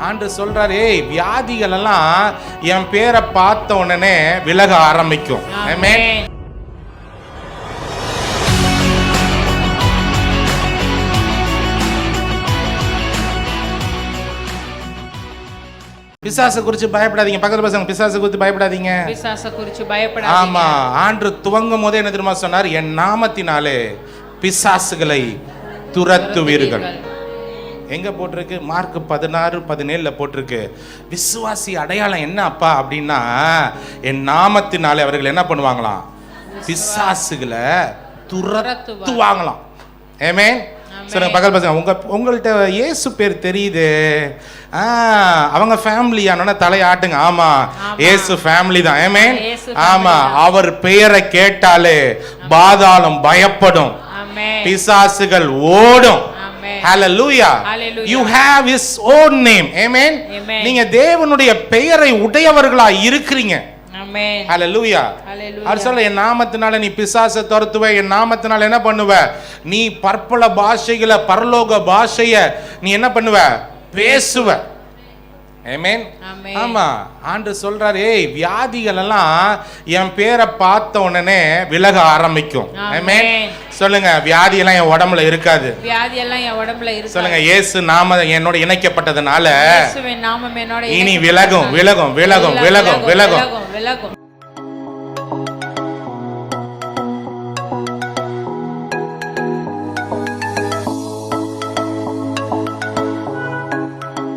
ஆண்டு சொல்றாரு, ஏய் வியாதிகள் எல்லாம் என் பேரை பார்த்த உடனே விலக ஆரம்பிக்கும். ஆமென். பிசாசை குறித்து பயப்படாதீங்க. பக்கத்துல பசங்க, பிசாசை குறித்து பயப்படாதீங்க. பிசாசை குறித்து பயப்படாதீங்க. ஆமா, ஆண்டு துவங்கும் போதே என்ன தெரியுமா சொன்னார்? என் நாமத்தினாலே பிசாசுகளை துரத்துவீர்கள். எங்க போட்டிருக்கு? மார்க் 16:17 போட்டிருக்கு. விசுவாசி அடையாளம் என்ன அப்பா அப்படின்னா, என் நாமத்தினாலே அவர்கள் என்ன பண்ணுவாங்களாம்? பிசாசுகளை துரத்துவாங்களாம். ஆமென். சரி, பக்கத்துல பசங்க, உங்கள்கிட்ட இயேசு பேர் தெரியுது, அவங்க ஃபேமிலியான தலையாட்டுங்க. ஆமா, இயேசு ஃபேமிலி தான். ஆமென். ஆமா, அவர் பெயரை கேட்டாலே பாதாளம் பயப்படும், பிசாசுகள் ஓடும். Hallelujah. You have his own name. Amen. நீங்க தேவனுடைய பெயரை உடையவர்களா இருக்கிறீங்க. Amen. Hallelujah. அவர் சொல்ல, என் நாமத்தினால நீ பிசாசை துரத்துவ, என் நாமத்தினால என்ன பண்ணுவ? நீ பற்பல பாஷைகளை, பரலோக பாஷைய நீ என்ன பண்ணுவ? பேசுவ. ஆமென். ஆமா, ஆண்டு சொல்றாரு, ஏய் வியாதிகள் எல்லாம் என் பேரை பார்த்த உடனே விலக ஆரம்பிக்கும். ஆமென். சொல்லுங்க, வியாதி எல்லாம் என் உடம்புல இருக்காது. வியாதி எல்லாம் என் உடம்புல இருக்காது. சொல்லுங்க, இயேசு நாமம் என்னோட இணைக்கப்பட்டதனால இயேசுவின் நாமம் என்னோட இனி விலகும், விலகும், விலகும், விலகும், விலகும்.